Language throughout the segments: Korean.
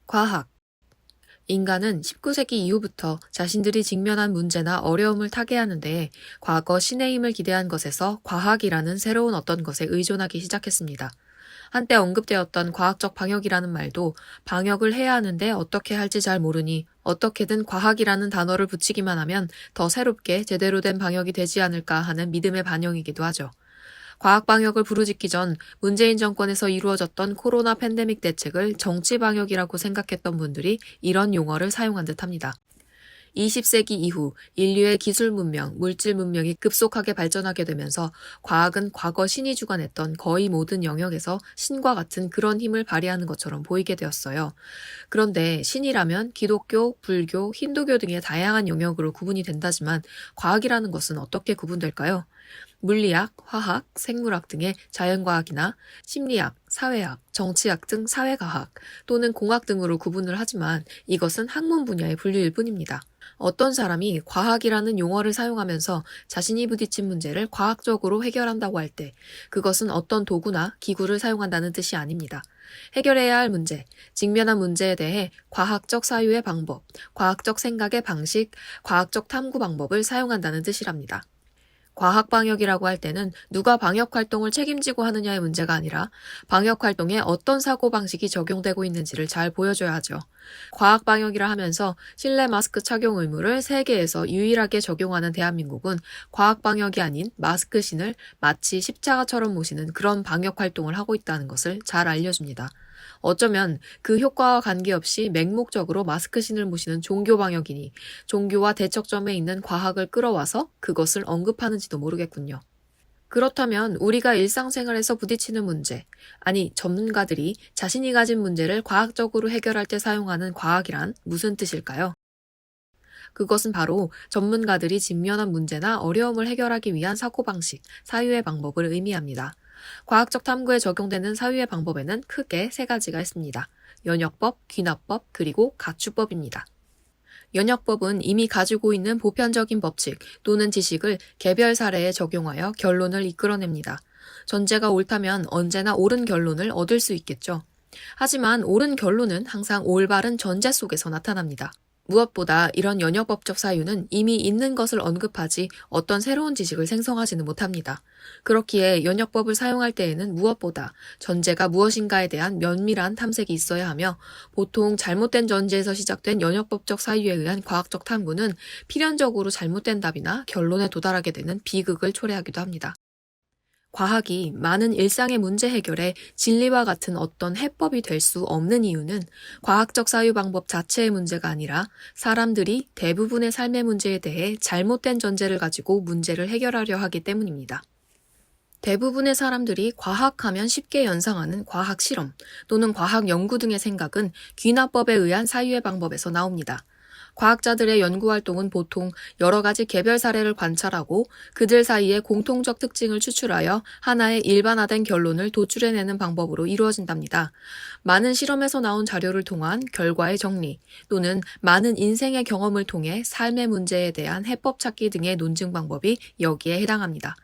과학. 인간은 19세기 이후부터 자신들이 직면한 문제나 어려움을 타개하는 데 과거 신의 힘을 기대한 것에서 과학이라는 새로운 어떤 것에 의존하기 시작했습니다. 한때 언급되었던 과학적 방역이라는 말도 방역을 해야 하는데 어떻게 할지 잘 모르니 어떻게든 과학이라는 단어를 붙이기만 하면 더 새롭게 제대로 된 방역이 되지 않을까 하는 믿음의 반영이기도 하죠. 과학 방역을 부르짖기 전 문재인 정권에서 이루어졌던 코로나 팬데믹 대책을 정치 방역이라고 생각했던 분들이 이런 용어를 사용한 듯합니다. 20세기 이후 인류의 기술 문명, 물질 문명이 급속하게 발전하게 되면서 과학은 과거 신이 주관했던 거의 모든 영역에서 신과 같은 그런 힘을 발휘하는 것처럼 보이게 되었어요. 그런데 신이라면 기독교, 불교, 힌두교 등의 다양한 영역으로 구분이 된다지만 과학이라는 것은 어떻게 구분될까요? 물리학, 화학, 생물학 등의 자연과학이나 심리학, 사회학, 정치학 등 사회과학 또는 공학 등으로 구분을 하지만 이것은 학문 분야의 분류일 뿐입니다. 어떤 사람이 과학이라는 용어를 사용하면서 자신이 부딪힌 문제를 과학적으로 해결한다고 할 때 그것은 어떤 도구나 기구를 사용한다는 뜻이 아닙니다. 해결해야 할 문제, 직면한 문제에 대해 과학적 사유의 방법, 과학적 생각의 방식, 과학적 탐구 방법을 사용한다는 뜻이랍니다. 과학 방역이라고 할 때는 누가 방역 활동을 책임지고 하느냐의 문제가 아니라 방역 활동에 어떤 사고 방식이 적용되고 있는지를 잘 보여줘야 하죠. 과학 방역이라 하면서 실내 마스크 착용 의무를 세계에서 유일하게 적용하는 대한민국은 과학 방역이 아닌 마스크 신을 마치 십자가처럼 모시는 그런 방역 활동을 하고 있다는 것을 잘 알려줍니다. 어쩌면 그 효과와 관계없이 맹목적으로 마스크 신을 모시는 종교 방역이니 종교와 대척점에 있는 과학을 끌어와서 그것을 언급하는지도 모르겠군요. 그렇다면 우리가 일상생활에서 부딪히는 문제, 아니 전문가들이 자신이 가진 문제를 과학적으로 해결할 때 사용하는 과학이란 무슨 뜻일까요? 그것은 바로 전문가들이 직면한 문제나 어려움을 해결하기 위한 사고방식, 사유의 방법을 의미합니다. 과학적 탐구에 적용되는 사유의 방법에는 크게 세 가지가 있습니다. 연역법, 귀납법, 그리고 가축법입니다. 연역법은 이미 가지고 있는 보편적인 법칙 또는 지식을 개별 사례에 적용하여 결론을 이끌어냅니다. 전제가 옳다면 언제나 옳은 결론을 얻을 수 있겠죠. 하지만 옳은 결론은 항상 올바른 전제 속에서 나타납니다. 무엇보다 이런 연역법적 사유는 이미 있는 것을 언급하지 어떤 새로운 지식을 생성하지는 못합니다. 그렇기에 연역법을 사용할 때에는 무엇보다 전제가 무엇인가에 대한 면밀한 탐색이 있어야 하며 보통 잘못된 전제에서 시작된 연역법적 사유에 의한 과학적 탐구는 필연적으로 잘못된 답이나 결론에 도달하게 되는 비극을 초래하기도 합니다. 과학이 많은 일상의 문제 해결에 진리와 같은 어떤 해법이 될 수 없는 이유는 과학적 사유 방법 자체의 문제가 아니라 사람들이 대부분의 삶의 문제에 대해 잘못된 전제를 가지고 문제를 해결하려 하기 때문입니다. 대부분의 사람들이 과학하면 쉽게 연상하는 과학 실험 또는 과학 연구 등의 생각은 귀납법에 의한 사유의 방법에서 나옵니다. 과학자들의 연구활동은 보통 여러 가지 개별 사례를 관찰하고 그들 사이의 공통적 특징을 추출하여 하나의 일반화된 결론을 도출해내는 방법으로 이루어진답니다. 많은 실험에서 나온 자료를 통한 결과의 정리 또는 많은 인생의 경험을 통해 삶의 문제에 대한 해법 찾기 등의 논증 방법이 여기에 해당합니다.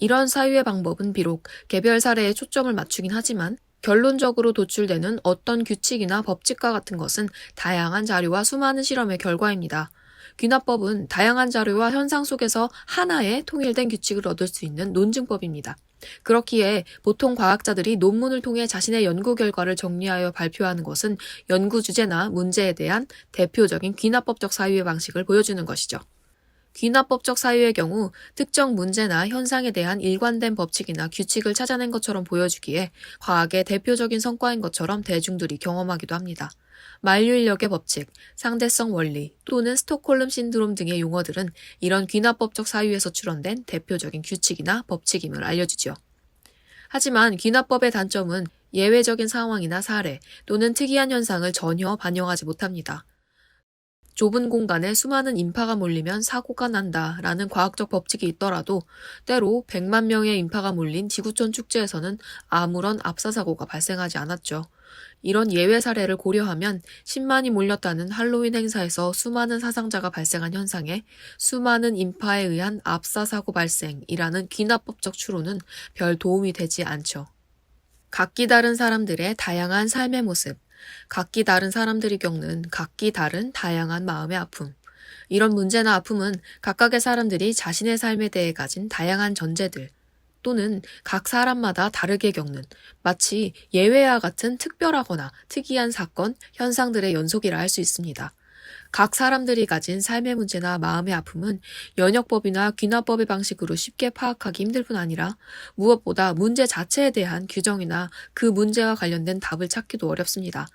이런 사유의 방법은 비록 개별 사례에 초점을 맞추긴 하지만 결론적으로 도출되는 어떤 규칙이나 법칙과 같은 것은 다양한 자료와 수많은 실험의 결과입니다. 귀납법은 다양한 자료와 현상 속에서 하나의 통일된 규칙을 얻을 수 있는 논증법입니다. 그렇기에 보통 과학자들이 논문을 통해 자신의 연구 결과를 정리하여 발표하는 것은 연구 주제나 문제에 대한 대표적인 귀납법적 사유의 방식을 보여주는 것이죠. 귀납법적 사유의 경우 특정 문제나 현상에 대한 일관된 법칙이나 규칙을 찾아낸 것처럼 보여주기에 과학의 대표적인 성과인 것처럼 대중들이 경험하기도 합니다. 만류인력의 법칙, 상대성 원리 또는 스톡홀름 신드롬 등의 용어들은 이런 귀납법적 사유에서 출원된 대표적인 규칙이나 법칙임을 알려주죠. 하지만 귀납법의 단점은 예외적인 상황이나 사례 또는 특이한 현상을 전혀 반영하지 못합니다. 좁은 공간에 수많은 인파가 몰리면 사고가 난다라는 과학적 법칙이 있더라도 때로 100만 명의 인파가 몰린 지구촌 축제에서는 아무런 압사사고가 발생하지 않았죠. 이런 예외 사례를 고려하면 10만이 몰렸다는 할로윈 행사에서 수많은 사상자가 발생한 현상에 수많은 인파에 의한 압사사고 발생이라는 귀납법적 추론은 별 도움이 되지 않죠. 각기 다른 사람들의 다양한 삶의 모습, 각기 다른 사람들이 겪는 각기 다른 다양한 마음의 아픔. 이런 문제나 아픔은 각각의 사람들이 자신의 삶에 대해 가진 다양한 전제들, 또는 각 사람마다 다르게 겪는 마치 예외와 같은 특별하거나 특이한 사건, 현상들의 연속이라 할 수 있습니다. 각 사람들이 가진 삶의 문제나 마음의 아픔은 연역법이나 귀납법의 방식으로 쉽게 파악하기 힘들 뿐 아니라 무엇보다 문제 자체에 대한 규정이나 그 문제와 관련된 답을 찾기도 어렵습니다.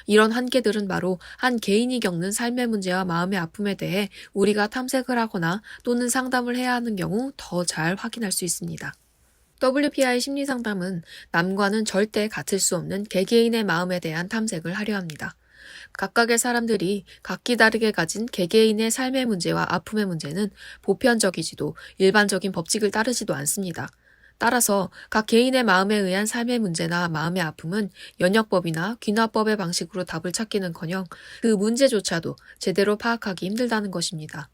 이런 한계들은 바로 한 개인이 겪는 삶의 문제와 마음의 아픔에 대해 우리가 탐색을 하거나 또는 상담을 해야 하는 경우 더 잘 확인할 수 있습니다. WPI 심리상담은 남과는 절대 같을 수 없는 개개인의 마음에 대한 탐색을 하려 합니다. 각각의 사람들이 각기 다르게 가진 개개인의 삶의 문제와 아픔의 문제는 보편적이지도 일반적인 법칙을 따르지도 않습니다. 따라서 각 개인의 마음에 의한 삶의 문제나 마음의 아픔은 연역법이나 귀납법의 방식으로 답을 찾기는커녕 그 문제조차도 제대로 파악하기 힘들다는 것입니다.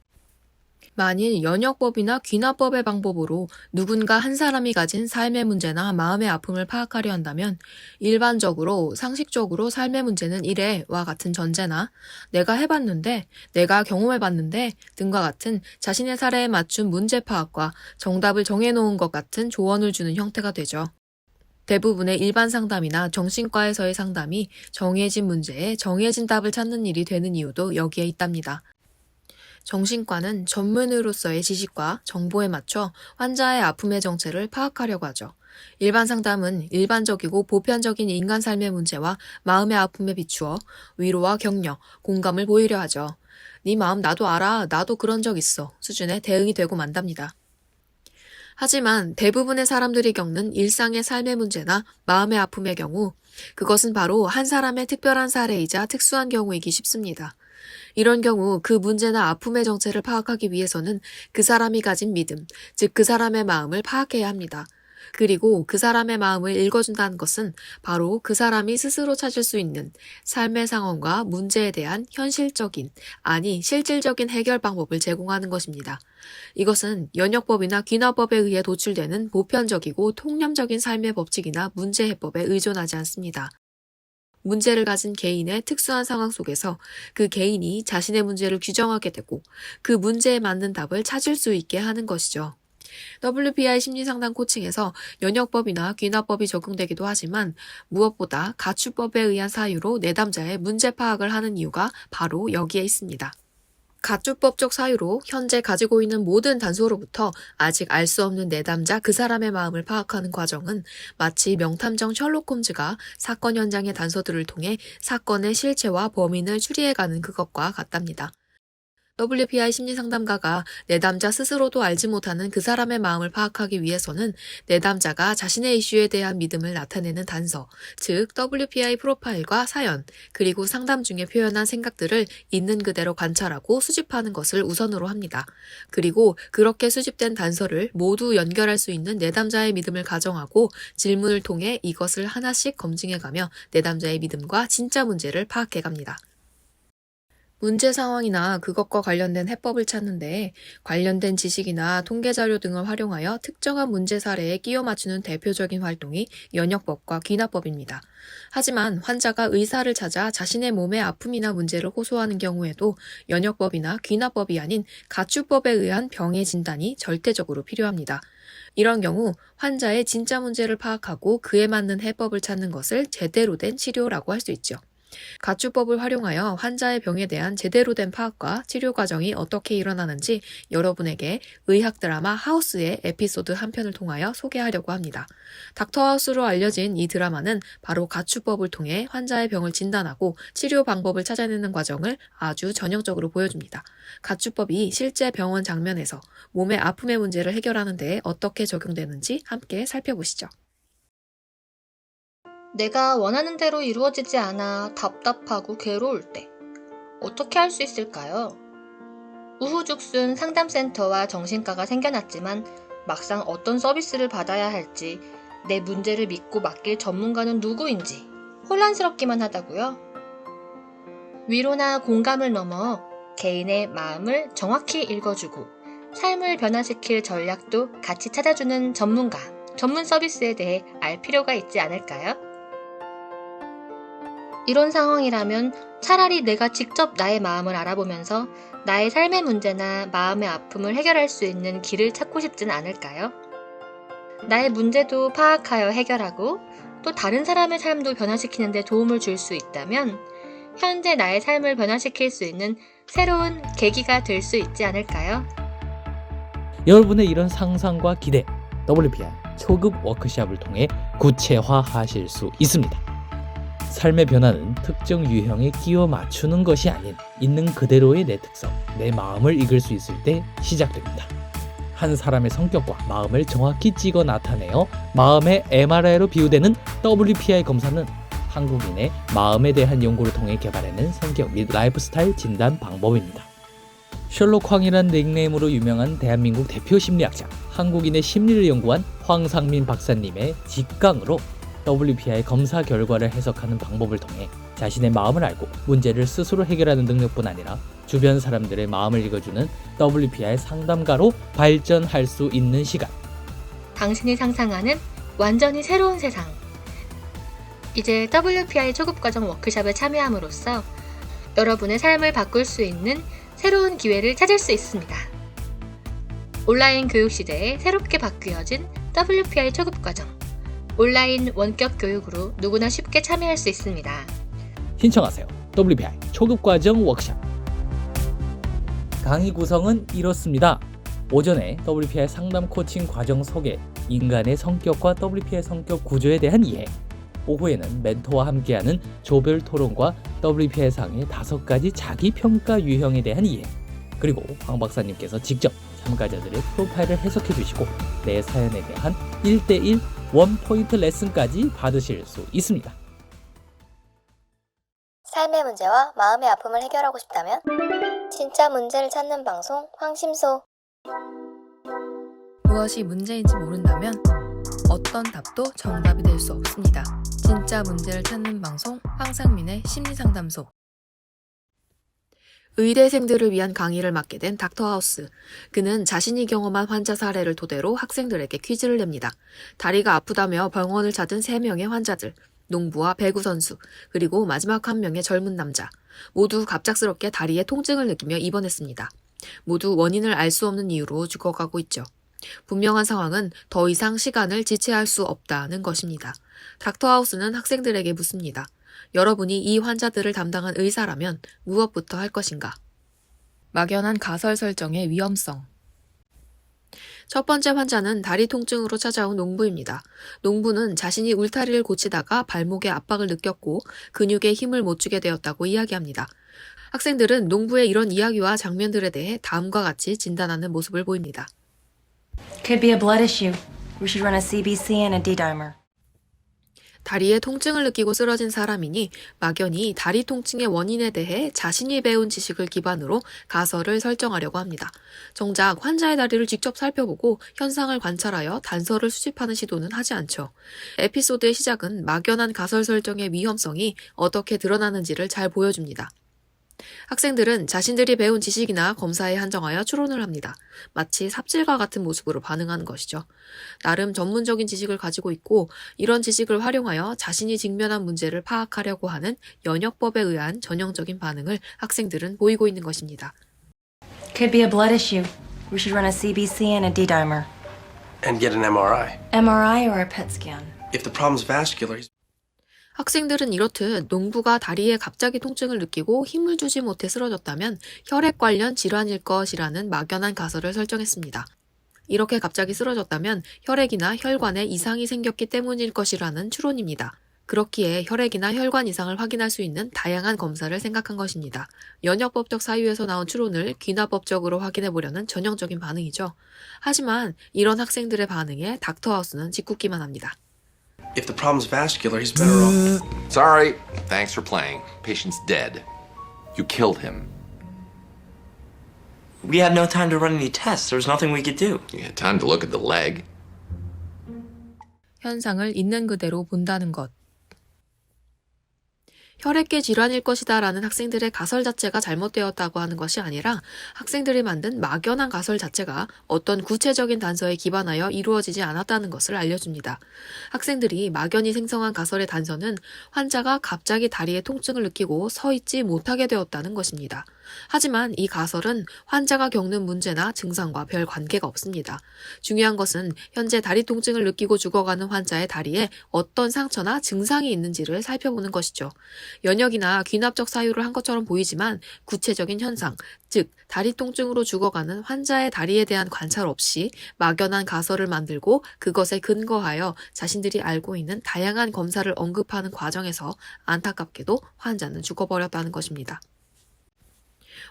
만일 연역법이나 귀납법의 방법으로 누군가 한 사람이 가진 삶의 문제나 마음의 아픔을 파악하려 한다면 일반적으로 상식적으로 삶의 문제는 이래와 같은 전제나 내가 해봤는데, 내가 경험해봤는데 등과 같은 자신의 사례에 맞춘 문제 파악과 정답을 정해놓은 것 같은 조언을 주는 형태가 되죠. 대부분의 일반 상담이나 정신과에서의 상담이 정해진 문제에 정해진 답을 찾는 일이 되는 이유도 여기에 있답니다. 정신과는 전문의로서의 지식과 정보에 맞춰 환자의 아픔의 정체를 파악하려고 하죠. 일반 상담은 일반적이고 보편적인 인간 삶의 문제와 마음의 아픔에 비추어 위로와 격려, 공감을 보이려 하죠. 네 마음 나도 알아, 나도 그런 적 있어 수준의 대응이 되고 만답니다. 하지만 대부분의 사람들이 겪는 일상의 삶의 문제나 마음의 아픔의 경우 그것은 바로 한 사람의 특별한 사례이자 특수한 경우이기 쉽습니다. 이런 경우 그 문제나 아픔의 정체를 파악하기 위해서는 그 사람이 가진 믿음, 즉 그 사람의 마음을 파악해야 합니다. 그리고 그 사람의 마음을 읽어준다는 것은 바로 그 사람이 스스로 찾을 수 있는 삶의 상황과 문제에 대한 현실적인, 아니 실질적인 해결 방법을 제공하는 것입니다. 이것은 연역법이나 귀납법에 의해 도출되는 보편적이고 통념적인 삶의 법칙이나 문제 해법에 의존하지 않습니다. 문제를 가진 개인의 특수한 상황 속에서 그 개인이 자신의 문제를 규정하게 되고 그 문제에 맞는 답을 찾을 수 있게 하는 것이죠. WPI 심리상담 코칭에서 연역법이나 귀납법이 적용되기도 하지만 무엇보다 가출법에 의한 사유로 내담자의 문제 파악을 하는 이유가 바로 여기에 있습니다. 가출법적 사유로 현재 가지고 있는 모든 단서로부터 아직 알 수 없는 내담자 그 사람의 마음을 파악하는 과정은 마치 명탐정 셜록 홈즈가 사건 현장의 단서들을 통해 사건의 실체와 범인을 추리해가는 그것과 같답니다. WPI 심리상담가가 내담자 스스로도 알지 못하는 그 사람의 마음을 파악하기 위해서는 내담자가 자신의 이슈에 대한 믿음을 나타내는 단서, 즉 WPI 프로파일과 사연, 그리고 상담 중에 표현한 생각들을 있는 그대로 관찰하고 수집하는 것을 우선으로 합니다. 그리고 그렇게 수집된 단서를 모두 연결할 수 있는 내담자의 믿음을 가정하고 질문을 통해 이것을 하나씩 검증해가며 내담자의 믿음과 진짜 문제를 파악해갑니다. 문제 상황이나 그것과 관련된 해법을 찾는데 관련된 지식이나 통계자료 등을 활용하여 특정한 문제 사례에 끼워 맞추는 대표적인 활동이 연역법과 귀납법입니다. 하지만 환자가 의사를 찾아 자신의 몸의 아픔이나 문제를 호소하는 경우에도 연역법이나 귀납법이 아닌 가출법에 의한 병의 진단이 절대적으로 필요합니다. 이런 경우 환자의 진짜 문제를 파악하고 그에 맞는 해법을 찾는 것을 제대로 된 치료라고 할 수 있죠. 가출법을 활용하여 환자의 병에 대한 제대로 된 파악과 치료 과정이 어떻게 일어나는지 여러분에게 의학 드라마 하우스의 에피소드 한 편을 통하여 소개하려고 합니다. 닥터 하우스로 알려진 이 드라마는 바로 가출법을 통해 환자의 병을 진단하고 치료 방법을 찾아내는 과정을 아주 전형적으로 보여줍니다. 가출법이 실제 병원 장면에서 몸의 아픔의 문제를 해결하는 데 어떻게 적용되는지 함께 살펴보시죠. 내가 원하는 대로 이루어지지 않아 답답하고 괴로울 때 어떻게 할 수 있을까요? 우후죽순 상담센터와 정신과가 생겨났지만 막상 어떤 서비스를 받아야 할지, 내 문제를 믿고 맡길 전문가는 누구인지 혼란스럽기만 하다고요? 위로나 공감을 넘어 개인의 마음을 정확히 읽어주고 삶을 변화시킬 전략도 같이 찾아주는 전문가, 전문 서비스에 대해 알 필요가 있지 않을까요? 이런 상황이라면 차라리 내가 직접 나의 마음을 알아보면서 나의 삶의 문제나 마음의 아픔을 해결할 수 있는 길을 찾고 싶진 않을까요? 나의 문제도 파악하여 해결하고 또 다른 사람의 삶도 변화시키는 데 도움을 줄 수 있다면 현재 나의 삶을 변화시킬 수 있는 새로운 계기가 될 수 있지 않을까요? 여러분의 이런 상상과 기대, WPI 초급 워크숍을 통해 구체화하실 수 있습니다. 삶의 변화는 특정 유형에 끼워 맞추는 것이 아닌 있는 그대로의 내 특성, 내 마음을 읽을 수 있을 때 시작됩니다. 한 사람의 성격과 마음을 정확히 찍어 나타내어 마음의 MRI로 비유되는 WPI 검사는 한국인의 마음에 대한 연구를 통해 개발해낸 성격 및 라이프스타일 진단 방법입니다. 셜록 황이란 닉네임으로 유명한 대한민국 대표 심리학자, 한국인의 심리를 연구한 황상민 박사님의 직강으로 WPI 검사 결과를 해석하는 방법을 통해 자신의 마음을 알고 문제를 스스로 해결하는 능력뿐 아니라 주변 사람들의 마음을 읽어주는 WPI 상담가로 발전할 수 있는 시간. 당신이 상상하는 완전히 새로운 세상. 이제 WPI 초급과정 워크숍에 참여함으로써 여러분의 삶을 바꿀 수 있는 새로운 기회를 찾을 수 있습니다. 온라인 교육 시대에 새롭게 바뀌어진 WPI 초급과정. 온라인 원격 교육으로 누구나 쉽게 참여할 수 있습니다. 신청하세요. WPI 초급과정 워크숍. 강의 구성은 이렇습니다. 오전에 WPI 상담 코칭 과정 소개, 인간의 성격과 WPI 성격 구조에 대한 이해. 오후에는 멘토와 함께하는 조별 토론과 WPI 상의 5가지 자기평가 유형에 대한 이해. 그리고 황 박사님께서 직접 참가자들의 프로파일을 해석해 주시고 내 사연에 대한 1:1 원포인트 레슨까지 받으실 수 있습니다. 삶의 문제와 마음의 아픔을 해결하고 싶다면 진짜 문제를 찾는 방송 황심소. 무엇이 문제인지 모른다면 어떤 답도 정답이 될 수 없습니다. 진짜 문제를 찾는 방송 황상민의 심리상담소. 의대생들을 위한 강의를 맡게 된 닥터하우스. 그는 자신이 경험한 환자 사례를 토대로 학생들에게 퀴즈를 냅니다. 다리가 아프다며 병원을 찾은 3명의 환자들, 농부와 배구 선수, 그리고 마지막 한 명의 젊은 남자. 모두 갑작스럽게 다리에 통증을 느끼며 입원했습니다. 모두 원인을 알 수 없는 이유로 죽어가고 있죠. 분명한 상황은 더 이상 시간을 지체할 수 없다는 것입니다. 닥터하우스는 학생들에게 묻습니다. 여러분이 이 환자들을 담당한 의사라면 무엇부터 할 것인가? 막연한 가설 설정의 위험성. 첫 번째 환자는 다리 통증으로 찾아온 농부입니다. 농부는 자신이 울타리를 고치다가 발목에 압박을 느꼈고 근육에 힘을 못 주게 되었다고 이야기합니다. 학생들은 농부의 이런 이야기와 장면들에 대해 다음과 같이 진단하는 모습을 보입니다. Could be a blood issue. We should run a CBC and a D-dimer. 다리에 통증을 느끼고 쓰러진 사람이니 막연히 다리 통증의 원인에 대해 자신이 배운 지식을 기반으로 가설을 설정하려고 합니다. 정작 환자의 다리를 직접 살펴보고 현상을 관찰하여 단서를 수집하는 시도는 하지 않죠. 에피소드의 시작은 막연한 가설 설정의 위험성이 어떻게 드러나는지를 잘 보여줍니다. 학생들은 자신들이 배운 지식이나 검사에 한정하여 추론을 합니다. 마치 삽질과 같은 모습으로 반응하는 것이죠. 나름 전문적인 지식을 가지고 있고 이런 지식을 활용하여 자신이 직면한 문제를 파악하려고 하는 연역법에 의한 전형적인 반응을 학생들은 보이고 있는 것입니다. Could be a blood issue. We should run a CBC and a D-dimer. And get an MRI. MRI or a PET scan? If the problem's vascular, 학생들은 이렇듯 농부가 다리에 갑자기 통증을 느끼고 힘을 주지 못해 쓰러졌다면 혈액 관련 질환일 것이라는 막연한 가설을 설정했습니다. 이렇게 갑자기 쓰러졌다면 혈액이나 혈관에 이상이 생겼기 때문일 것이라는 추론입니다. 그렇기에 혈액이나 혈관 이상을 확인할 수 있는 다양한 검사를 생각한 것입니다. 연역법적 사유에서 나온 추론을 귀납법적으로 확인해보려는 전형적인 반응이죠. 하지만 이런 학생들의 반응에 닥터하우스는 짓궂기만 합니다. if the problem's vascular, he's better off. Sorry. Thanks for playing. Patient's dead. You killed him. We had no time to run any tests. There was nothing we could do. You had time to look at the leg. 현상을 있는 그대로 본다는 것. 혈액계 질환일 것이다 라는 학생들의 가설 자체가 잘못되었다고 하는 것이 아니라 학생들이 만든 막연한 가설 자체가 어떤 구체적인 단서에 기반하여 이루어지지 않았다는 것을 알려줍니다. 학생들이 막연히 생성한 가설의 단서는 환자가 갑자기 다리에 통증을 느끼고 서 있지 못하게 되었다는 것입니다. 하지만 이 가설은 환자가 겪는 문제나 증상과 별 관계가 없습니다. 중요한 것은 현재 다리 통증을 느끼고 죽어가는 환자의 다리에 어떤 상처나 증상이 있는지를 살펴보는 것이죠. 연역이나 귀납적 사유를 한 것처럼 보이지만 구체적인 현상, 즉 다리 통증으로 죽어가는 환자의 다리에 대한 관찰 없이 막연한 가설을 만들고 그것에 근거하여 자신들이 알고 있는 다양한 검사를 언급하는 과정에서 안타깝게도 환자는 죽어버렸다는 것입니다.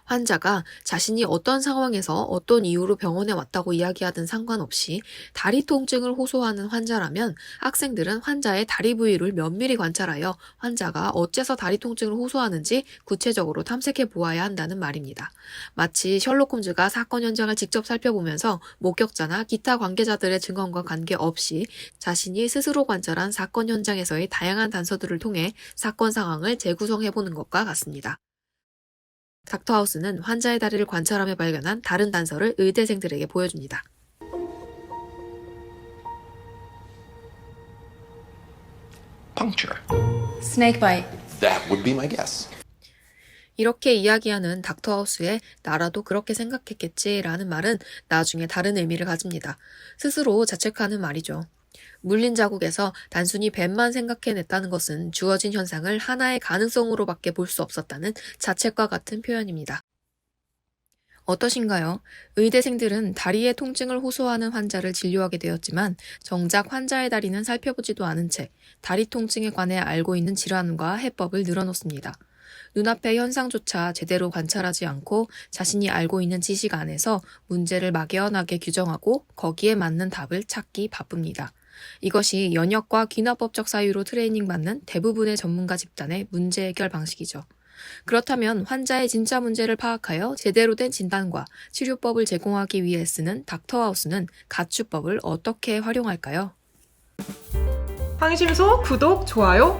환자가 자신이 어떤 상황에서 어떤 이유로 병원에 왔다고 이야기하든 상관없이 다리 통증을 호소하는 환자라면 학생들은 환자의 다리 부위를 면밀히 관찰하여 환자가 어째서 다리 통증을 호소하는지 구체적으로 탐색해 보아야 한다는 말입니다. 마치 셜록 홈즈가 사건 현장을 직접 살펴보면서 목격자나 기타 관계자들의 증언과 관계없이 자신이 스스로 관찰한 사건 현장에서의 다양한 단서들을 통해 사건 상황을 재구성해보는 것과 같습니다. 닥터하우스는 환자의 다리를 관찰하며 발견한 다른 단서를 의대생들에게 보여줍니다. Puncture. Snake bite. That would be my guess. 이렇게 이야기하는 닥터하우스의 나라도 그렇게 생각했겠지라는 말은 나중에 다른 의미를 가집니다. 스스로 자책하는 말이죠. 물린 자국에서 단순히 뱀만 생각해냈다는 것은 주어진 현상을 하나의 가능성으로밖에 볼 수 없었다는 자책과 같은 표현입니다. 어떠신가요? 의대생들은 다리의 통증을 호소하는 환자를 진료하게 되었지만 정작 환자의 다리는 살펴보지도 않은 채 다리 통증에 관해 알고 있는 질환과 해법을 늘어놓습니다. 눈앞의 현상조차 제대로 관찰하지 않고 자신이 알고 있는 지식 안에서 문제를 막연하게 규정하고 거기에 맞는 답을 찾기 바쁩니다. 이것이 연역과 귀납법적 사유로 트레이닝받는 대부분의 전문가 집단의 문제 해결 방식이죠. 그렇다면 환자의 진짜 문제를 파악하여 제대로 된 진단과 치료법을 제공하기 위해 쓰는 닥터하우스는 가축법을 어떻게 활용할까요? 황심소 구독, 좋아요